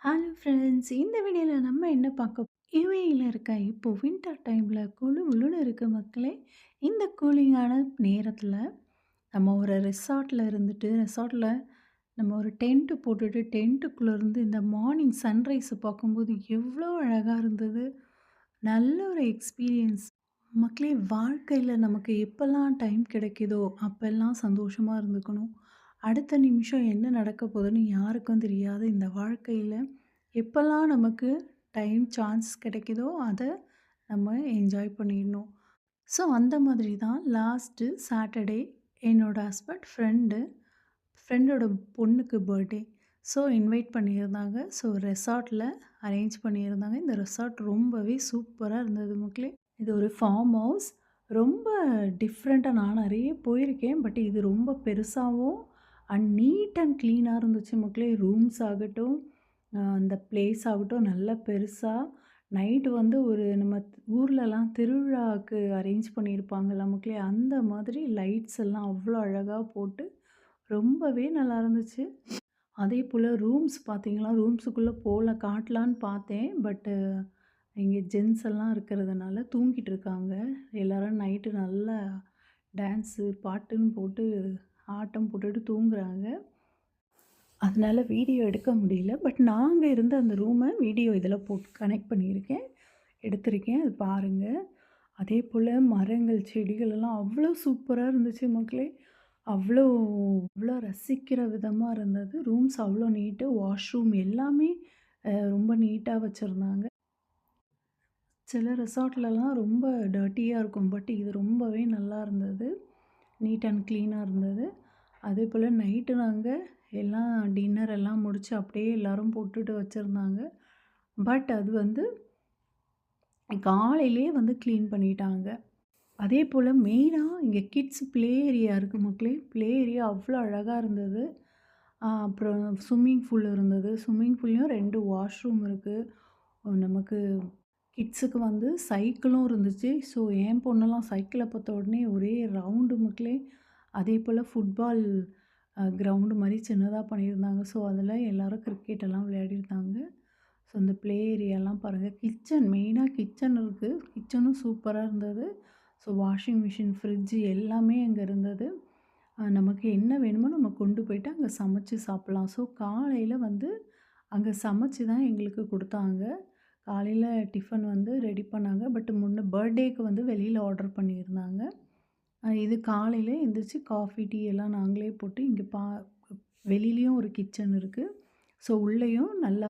Hello friends, இந்த வீடியோவில் நம்ம என்ன பார்க்க யுஏஇல இருக்க இப்போ வின்டர் டைமில் குளு குளுன்னு இருக்க மக்களே. இந்த கூலிங்கான நேரத்தில் நம்ம ஒரு ரிசார்ட்டில் இருந்துட்டு ரிசார்ட்டில் நம்ம ஒரு டென்ட்டு போட்டுட்டு டென்ட்டுக்குள்ளே இருந்து இந்த மார்னிங் சன்ரைஸை பார்க்கும்போது எவ்வளோ அழகாக இருந்தது. நல்ல ஒரு எக்ஸ்பீரியன்ஸ். மக்களே, வாழ்க்கையில் நமக்கு எப்போல்லாம் டைம் கிடைக்குதோ அப்போல்லாம் சந்தோஷமாக இருந்துக்கணும். அடுத்த நிமிஷம் என்ன நடக்க போகுதுன்னு யாருக்கும் தெரியாது. இந்த வாழ்க்கையில் எப்போல்லாம் நமக்கு டைம் சான்ஸ் கிடைக்குதோ அதை நம்ம என்ஜாய் பண்ணிடணும். ஸோ அந்த மாதிரி தான் லாஸ்ட்டு சாட்டர்டே என்னோட ஃப்ரெண்டோட பொண்ணுக்கு பர்த்டே. ஸோ இன்வைட் பண்ணியிருந்தாங்க. ஸோ ரெசார்ட்டில் அரேஞ்ச் பண்ணியிருந்தாங்க. இந்த ரெசார்ட் ரொம்பவே சூப்பராக இருந்தது மக்களே. இது ஒரு ஃபார்ம் ஹவுஸ். ரொம்ப டிஃப்ரெண்ட்டாக நான் நிறைய போயிருக்கேன். பட் இது ரொம்ப பெருசாகவும் அண்ட் நீட் அண்ட் க்ளீனாக இருந்துச்சு மக்களே. ரூம்ஸ் ஆகட்டும், அந்த பிளேஸ் ஆகட்டும் நல்லா பெருசாக. நைட்டு வந்து ஒரு நம்ம ஊர்லலாம் திருவிழாவுக்கு அரேஞ்ச் பண்ணியிருப்பாங்கல்ல மக்களே, அந்த மாதிரி லைட்ஸ் எல்லாம் அவ்வளோ அழகாக போட்டு ரொம்பவே நல்லா இருந்துச்சு. அதேபோல் ரூம்ஸ் பார்த்தீங்களா, ரூம்ஸுக்குள்ளே காட்டலான்னு பார்த்தேன். பட்டு இங்கே ஜென்ஸ் எல்லாம் இருக்கிறதுனால தூங்கிட்டு இருக்காங்க. எல்லோரும் நைட்டு நல்லா டான்ஸு, பாட்டுன்னு போட்டு ஆட்டம் போட்டுட்டு தூங்குறாங்க. அதனால வீடியோ எடுக்க முடியல. பட் நாங்க இருந்த அந்த ரூமை வீடியோ இதில் போட்டு கனெக்ட் பண்ணியிருக்கேன், எடுத்திருக்கேன். அது பாருங்கள். அதேபோல் மரங்கள், செடிகள் எல்லாம் அவ்வளோ சூப்பராக இருந்துச்சு மக்களே. அவ்வளோ அவ்வளோ ரசிக்கிற விதமாக இருந்தது. ரூம்ஸ் அவ்வளோ நீட்டு. வாஷ்ரூம் எல்லாமே ரொம்ப நீட்டாக வச்சுருந்தாங்க. சில ரெசார்ட்லலாம் ரொம்ப டர்ட்டியாக இருக்கும். பட் இது ரொம்பவே நல்லா இருந்தது. நீட் அண்ட் க்ளீனாக இருந்தது. அதேபோல் நைட்டு நாங்கள் எல்லாம் டின்னர் எல்லாம் முடித்து அப்படியே எல்லோரும் போட்டுட்டு வச்சுருந்தாங்க. பட் அது வந்து காலையிலேயே வந்து க்ளீன் பண்ணிட்டாங்க. அதேபோல் மெயினாக இங்கே கிட்ஸ் ப்ளே ஏரியா இருக்குது மக்களே. ப்ளே ஏரியா அவ்வளோ அழகாக இருந்தது. அப்புறம் ஸ்விம்மிங் பூல் இருந்தது. ஸ்விம்மிங் பூல்லையும் 2 வாஷ்ரூம் இருக்குது. நமக்கு கிட்ஸுக்கு வந்து சைக்கிளும் இருந்துச்சு. ஸோ என் பொண்ணெல்லாம் சைக்கிளை பார்த்த உடனே ஒரே ரவுண்டு மக்களே. அதேபோல் ஃபுட்பால் கிரவுண்டு மாதிரி சின்னதாக பண்ணியிருந்தாங்க. ஸோ அதில் எல்லோரும் கிரிக்கெட் எல்லாம் விளையாடிருந்தாங்க. ஸோ இந்த ப்ளே ஏரியாலாம் பாருங்கள். மெயினாக கிச்சன் இருக்குது. கிச்சனும் சூப்பராக இருந்தது. ஸோ வாஷிங் மிஷின், ஃப்ரிட்ஜு எல்லாமே அங்கே இருந்தது. நமக்கு என்ன வேணுமோ நம்ம கொண்டு போயிட்டு அங்கே சமைச்சு சாப்பிட்லாம். ஸோ காலையில் வந்து அங்கே சமைச்சு தான் எங்களுக்கு கொடுத்தாங்க. காலையில் டிஃபன் வந்து ரெடி பண்ணாங்க. பட் பர்த்டேக்கு வந்து வெளியில் ஆர்டர் பண்ணியிருந்தாங்க. இது காலையில் எந்திரிச்சு காஃபி, டீ எல்லாம் நாங்களே போட்டு இங்கே வெளியிலயும் ஒரு கிச்சன் இருக்குது. ஸோ உள்ளேயும் நல்லா